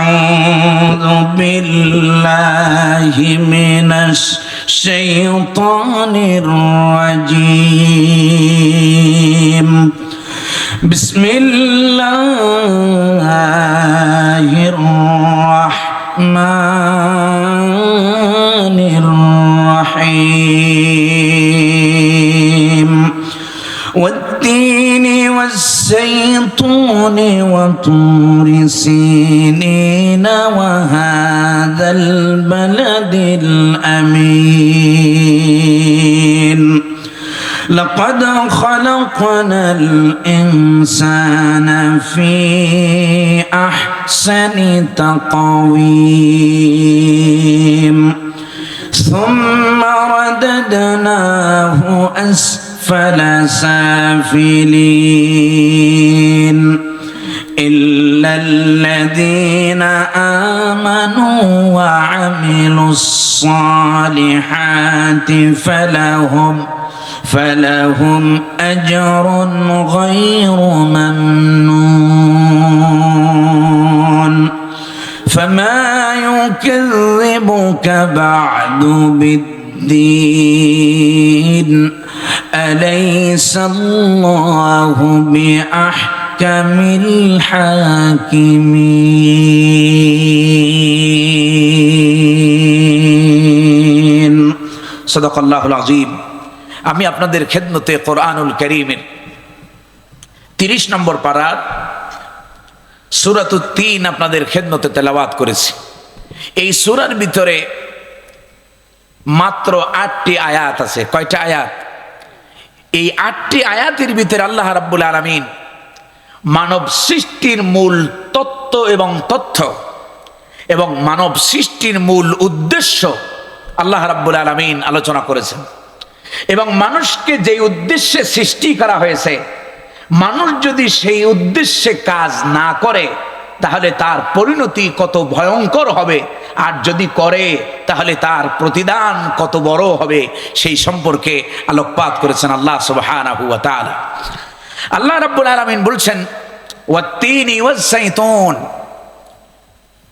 أعوذ بالله من الشيطان الرجيم بسم الله الرحمن الرحيم والتين والزيتون وطور سينين وهذا البلد الأمين لقد خلقنا الإنسان في أحسن تقويم ثم رددناه أسفل سافلين إلا الذين آمنوا وعملوا الصالحات فلهم أجر غير ممنون فما يكذبك بعد بالدين أليس الله بأحكم الحاكمين صدق الله العظيم আমি আপনাদের খেদমতে কোরআনুল কারীমের 30 নম্বর পারার সূরাতুত তিন আপনাদের খেদমতে তেলাওয়াত করেছি। এই সূরার ভিতরে মাত্র 8টি আয়াত আছে। কয়টা আয়াত? এই 8টি আয়াতের ভিতরে আল্লাহ রাব্বুল আলামিন মানব সৃষ্টির মূল তত্ত্ব এবং তথ্য এবং মানব সৃষ্টির মূল উদ্দেশ্য আল্লাহ রাব্বুল আলামিন আলোচনা করেছেন। এবং মানুষকে যে উদ্দেশ্যে সৃষ্টি করা হয়েছে, মানুষ যদি সেই উদ্দেশ্যে কাজ না করে তাহলে তার পরিণতি কত ভয়ঙ্কর হবে, আর যদি করে তাহলে তার প্রতিদান কত বড় হবে সেই সম্পর্কে আলোকপাত করেছেন আল্লাহ সুবহানাহু ওয়া তাআলা। আল্লাহ রাব্বুল আলামিন বলছেন ওয়াত-তিনি ওয়াজ-যাইতুন।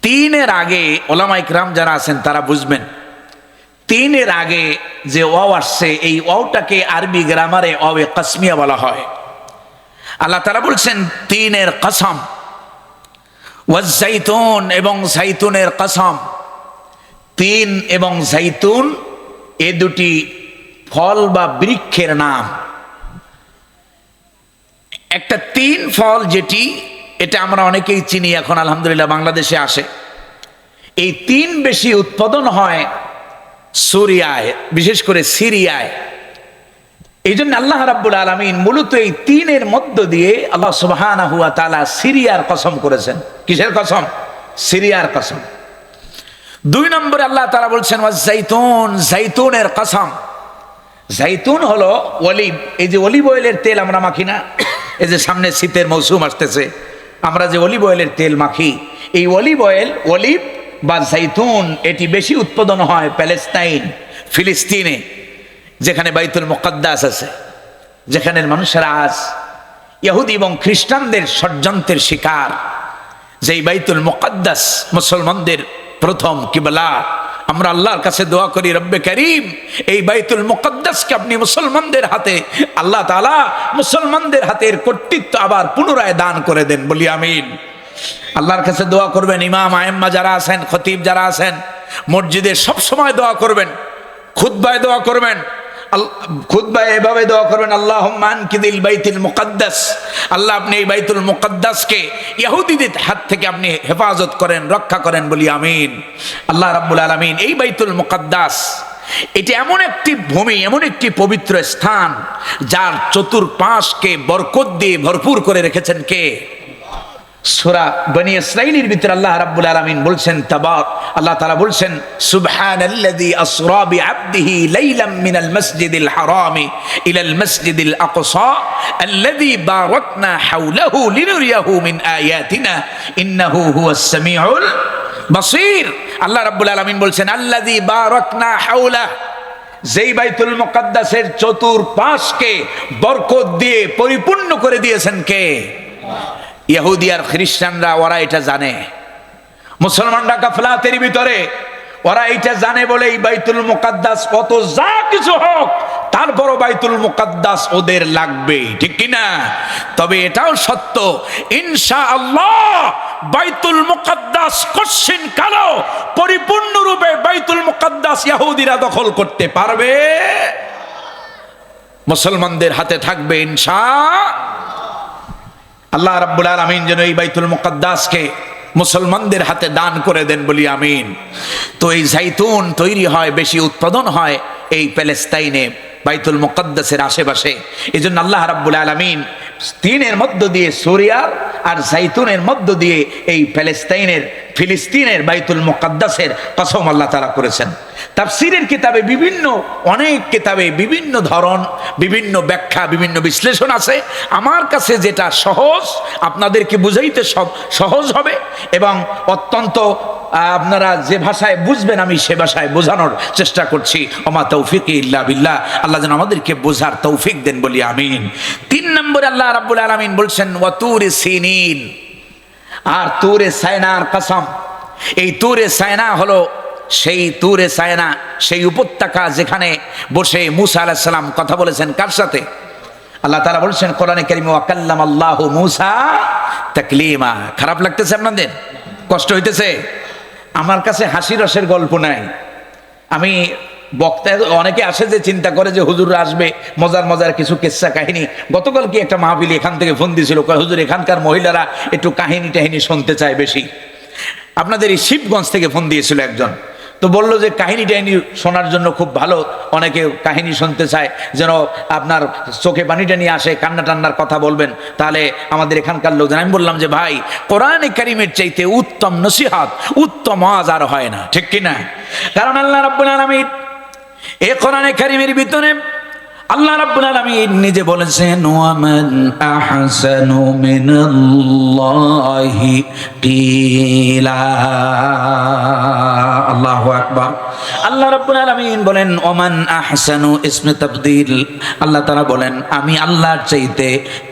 তিনের আগে উলামায়ে কিরাম যারা আছেন তারা বুঝবেন, তিনের আগে যে ওয়াও আসছে এই ওয়াওটাকে আরবি গ্রামারে ওয়াও-এ কসমিয়া বলা হয়। আল্লাহ তাআলা বলছেন তিনের কসম, ওয়াজ-যাইতুন এবং যাইতুনের কসম। তিন এবং যাইতুন এ দুটি ফল বা বৃক্ষের নাম। একটা তিন ফল যেটি, এটা আমরা অনেকেই চিনি, এখন আলহামদুলিল্লাহ বাংলাদেশে আসে। এই তিন বেশি উৎপাদন হয় সুরিয়ায়, বিশেষ করে সিরিয়ায়। এই জন্য আল্লাহ রাব্বুল আলামিন মূলত এই তিনের মধ্য দিয়ে আল্লাহ সুবহানাহু ওয়া তাআলা সিরিয়ার কসম করেছেন। কিসের কসম? সিরিয়ার কসম। 2 নম্বরে আল্লাহ তাআলা বলছেন ওয়াজ-যাইতুন, যাইতুনের কসম। যাইতুন হলো অলিভ। এই যে অলিভ অয়েলের তেল আমরা মাখি না, এই যে সামনে শীতের মৌসুম আসতেছে, আমরা যে অলিভ অয়েলের তেল মাখি, এই অলিভ অয়েল, অলিভ বা যাইতুন এটি বেশি উৎপাদন হয় প্যালেস্তাইন, ফিলিস্তিনে, যেখানে বাইতুল মুকাদ্দাস আছে, যেখানে মানুষেরা আজ ইহুদি এবং খ্রিস্টানদের ষড়যন্ত্রের শিকার। যেই বাইতুল মুকাদ্দাস মুসলমানদের প্রথম কিবলা। আমরা আল্লাহর কাছে দোয়া করি, রব্বে কারীম এই বাইতুল মুকাদ্দাসকে আপনি মুসলমানদের হাতে, আল্লাহ তাআলা মুসলমানদের হাতের কর্তৃত্ব আবার পুনরায় দান করে দেন, বলি আমিন। আল্লাহর কাছে দোয়া করবেন। ইমাম আয়েম্মা যারা আছেন, খতিব যারা আছেন, মসজিদে সব সময় দোয়া করবেন, খুতবায় দোয়া করবেন। খুতবায় এভাবে দোয়া করবেন, আল্লাহুম্মা আনকিদিল বাইতুল মুকাদ্দাস, আল্লাহ আপনি এই বাইতুল মুকাদ্দাসকে ইহুদিদের হাত থেকে আপনি হেফাজত করেন, রক্ষা করেন, বলি আমিন। আল্লাহ রাব্বুল আলামিন এই বাইতুল মুকাদ্দাস এটি এমন একটি ভূমি, এমন একটি পবিত্র স্থান যার চতুর্পাশকে বরকত দিয়ে ভরপুর করে রেখেছেন কে? সূরা বনি ইসরাঈলের ভিতরে আল্লাহ রাব্বুল আলামিন বলছেন, আল্লাহ তাআলা বলছেন সুবহানাল্লাযী আসরা বিআবদিহি লাইলাম মিনাল মাসজিদিল হারামি ইলাল মাসজিদিল আকসা আল্লাযী বারাকনা হাওলাহু লিনুরিয়াহু মিন আয়াতিনা ইন্নাহু হুয়াস সামিউল বাসীর। আল্লাহ রাব্বুল আলামিন বলছেন আল্লাযী বারাকনা হাওলা, যেই বাইতুল মুকাদ্দাসের চতুর্পাশকে বরকত দিয়ে পরিপূর্ণ করে দিয়েছেন কে? ইহুদি আর খ্রিস্টানরা, ওরা এটা জানে। মুসলমানরা গাফলাতের ভিতরে, ওরা এইটা জানে বলে এই বাইতুল মুকাদ্দাস কত যা কিছু হোক তারপরও বাইতুল মুকাদ্দাস ওদের লাগবে, ঠিক কিনা? তবে এটাও সত্য, ইনশাআল্লাহ বাইতুল মুকাদ্দাস কশিন কালো পরিপূর্ণরূপে বাইতুল মুকাদ্দাস ইহুদিরা দখল করতে পারবে, মুসলমানদের হাতে থাকবে ইনশাআল্লাহ। রাব্বুল আলামিন যেন এই বাইতুল মুকাদ্দাসকে মুসলমানদের হাতে দান করে দেন বলি আমিন। তো এই জাইতুন তৈরি হয়, বেশি উৎপাদন হয় এই প্যালেস্তাইনে, বাইতুল মুকাদ্দাসের আশেপাশে। এই জন্য আল্লাহ রাব্বুল আলামিন তিনের মধ্য দিয়ে সুরিয়ার আর জাইতুনের মধ্য দিয়ে এই প্যালেস্তাইনের, ফিলিস্তিনের বাইতুল মুকাদ্দাসের কসম আল্লাহ তাআলা করেছেন। তাফসীরের কিতাবে বিভিন্ন, অনেক কিতাবে বিভিন্ন ধরন, বিভিন্ন ব্যাখ্যা, বিভিন্ন বিশ্লেষণ আছে। আমার কাছে যেটা সহজ, আপনাদেরকে বুঝাইতে সহজ হবে এবং অত্যন্ত আপনারা যে ভাষায় বুঝবেন আমি সে ভাষায় বোঝানোর চেষ্টা করছি। ওমা তৌফিকি ইল্লা বিল্লাহ, আল্লাহ যেন আমাদেরকে বোঝার তৌফিক দেন বলি আমিন। 3 নম্বরে আল্লাহ রাব্বুল আলামিন বলছেন ওয়া তুরে সিনিন, আর তুরে সায়নার কসম। এই তুরে সায়না হলো সেই তুরে সায়না, সেই উপত্যকা যেখানে বসে মুসা আলাইহিস সালাম কথা বলেছেন কার সাথে? আল্লাহ তাআলা বলছেন কোরআনে কারীমে ওয়া কাল্লামাল্লাহু মুসা তাকলিমা। খারাপ লাগতেছে আপনাদের? কষ্ট হইতেছে? আমার কাছে হাসি রসের গল্প নাই। আমি বক্তা, অনেকে আসে যে চিন্তা করে যে হুজুররা আসবে মজার মজার কিছু কিস্সা কাহিনী। গতকাল কি একটা মাহফিলে এখান থেকে ফোন দিয়েছিল, হুজুর এখানকার মহিলারা একটু কাহিনী টাহিনী শুনতে চায় বেশি। আপনাদের এই শিবগঞ্জ থেকে ফোন দিয়েছিল একজন, তো বললো যে কাহিনী টাহিনী শোনার জন্য খুব ভালো, অনেকে কাহিনী শুনতে চায়, যেন আপনার চোখে পানিটা নিয়ে আসে, কান্না টান্নার কথা বলবেন, তাহলে আমাদের এখানকার লোকজন। আমি বললাম যে ভাই, কোরআনে কারীমের চাইতে উত্তম নসিহত, উত্তম ওয়াজ আর হয় না, ঠিক কিনা? কারণ আল্লাহ রাব্বুল আলামিন এই কোরআনে কারীমের ভিতরে আল্লাহ রাব্বুল আলামিন নিজে বলেছেন ওয়ামান আহসানু মিনাল্লাহি কিলা। আল্লাহু আকবার। আল্লাহ রাব্বুল আলামিন বলেন ওমান আহসানু ইসমে তাবদীল। আল্লাহ তাআলা বলেন আমি আল্লাহর চাইতে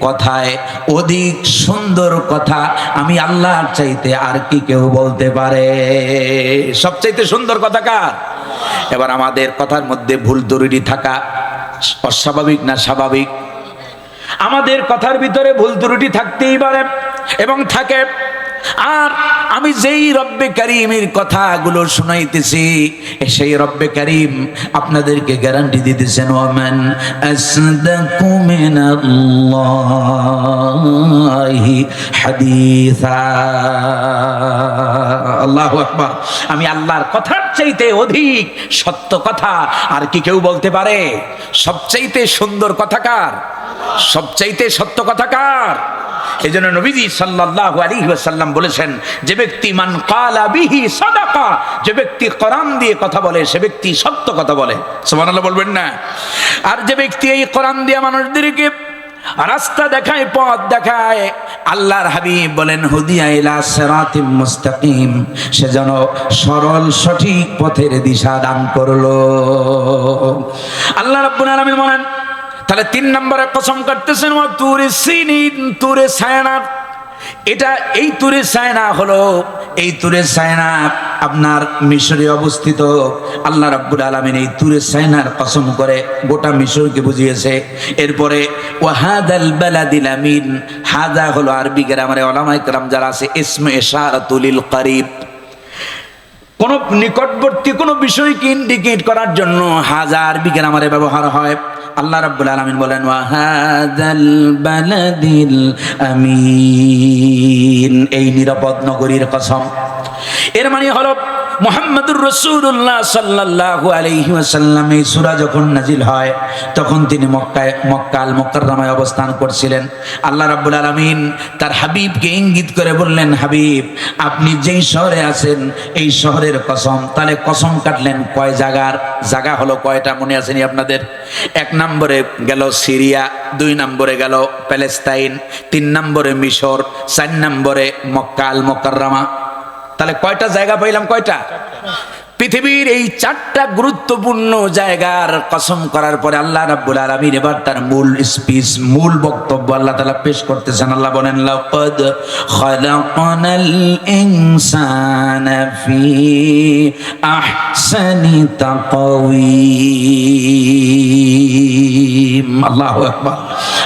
কথায় অধিক সুন্দর কথা আমি আল্লাহর চাইতে আর কি কেউ বলতে পারে? সবচাইতে সুন্দর কথা কার? এবার আমাদের কথার মধ্যে ভুল ত্রুটি থাকা অস্বাভাবিক না স্বাভাবিক? আমাদের কথার ভিতরে ভুল ত্রুটি থাকতেই পারে এবং থাকে। আর আমি যেই রব্বে কারীমের কথাগুলো শুনাইতেছি, সেই রব্বে কারীম আপনাদেরকে গ্যারান্টি দিতেছেন ওয়ামান আসদাকু মিনাল্লাহি হাদিসা। আল্লাহু আকবার। আমি আল্লাহর কথার চাইতে অধিক সত্য কথা আর কি কেউ বলতে পারে? সবচাইতে সুন্দর কথা কার? সবচাইতে সত্য কথা কার? এই জন্য নবীজি সাল্লাল্লাহু আলাইহি ওয়াসাল্লাম বলেছেন, যে ব্যক্তি মান ক্বালা বিহি সাদাকা, যে ব্যক্তি কোরআন দিয়ে কথা বলে সে ব্যক্তি সত্য কথা বলে। সুবহানাল্লাহ বলবেন না? আর যে ব্যক্তি এই কোরআন দিয়ে মানুষদেরকে রাস্তা দেখায়, পথ দেখায়, আল্লাহর হাবিব বলেন হুদিয়া ইলা সিরাতিম মুস্তাকিম, সে যেন সরল সঠিক পথের দিশা দান করলো। আল্লাহ রাব্বুল আলামিন বলেন, তাহলে 3 নম্বরে কসম করতেছেন ওয়া তুরে সিনিন, তুরে সায়না। এটা এই তুরে সায়না হলো, এই তুরে সায়না আপনার মিশরে অবস্থিত। আল্লাহ রাব্বুল আলামিন এই তুরে সায়নার কসম করে গোটা মিশরকে বুঝিয়েছে। এরপরে ওয়াহাদাল বালাদিল আমিন, হাদা হলো আরবি গ্রামারে উলামায়ে কেরাম যারা আছে ইসমে ইশারাতুল লিল করিব, কোন নিকটবর্তী কোন বিষয়কে ইন্ডিকেট করার জন্য হাজা আরবি গ্রামারে ব্যবহার হয়। আল্লাহ রাব্বুল আলামিন বলেন ওয়াহাদাল বালাদিল আমিন, এই নিরাপদ নগরীর কসম। এর মানে হলো মুহাম্মদুর রাসূলুল্লাহ সাল্লাল্লাহু আলাইহি ওয়াসাল্লাম এই সূরা যখন নাজিল হয় তখন তিনি মক্কা আল মুকাররমায় অবস্থান করছিলেন। আল্লাহ রাব্বুল আলামিন তার হাবিবকে ইঙ্গিত করে বললেন, হাবিব আপনি যেই শহরে আছেন এই শহরের কসম। তাহলে কসম কাটলেন কয় জায়গার? জায়গা হলো কয়টা মনে আছেনি আপনাদের? 1 নম্বরে গেল সিরিয়া, 2 নম্বরে গেল প্যালেস্তাইন, 3 নম্বরে মিশর, 4 নম্বরে মক্কা আল মুকাররমা। তাহলে কয়টা জায়গা পাইলাম? কয়টা? পৃথিবীর এই চারটা গুরুত্বপূর্ণ জায়গার কসম করার পরে আল্লাহ রাব্বুল আলামিন এবার তার মূল স্পিচ, মূল বক্তব্য আল্লাহ তাআলা পেশ করতেছেন। আল্লাহ বলেন, লাকাদ খালাকনাল ইনসানা ফি আহসানি তাকওয়িম। আল্লাহু আকবার।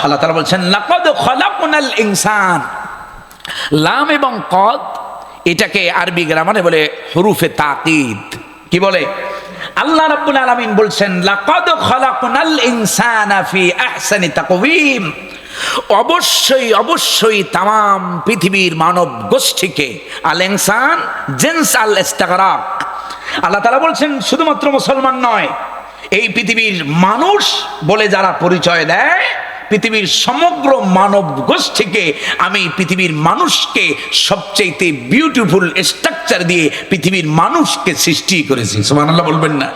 আল্লাহ তাআলা বলছেন, লাকাদ খালাকনাল ইনসান। লাম এবং কদ এটাকে আরবি গ্রামারে বলে হুরুফে তাকিদ। কি বলে? আল্লাহ রাব্বুল আলামিন বলছেন, লাকাদ খালাকনাল ইনসানা ফি আহসানি তাকওয়িম। অবশ্যই অবশ্যই তাম পৃথিবীর মানব গোষ্ঠীকে, আল ইনসান জিনস আল ইস্তিগরাক, আল্লাহ তাআলা বলছেন শুধুমাত্র মুসলমান নয়, এই পৃথিবীর মানুষ বলে যারা পরিচয় দেয়, পৃথিবীর সমগ্র মানব গোষ্ঠীকে আমি পৃথিবীর মানুষকে সবচেয়ে বিউটিফুল স্ট্রাকচার দিয়ে পৃথিবীর মানুষকে সৃষ্টি করেছি। সুবহানাল্লাহ বলবেন না?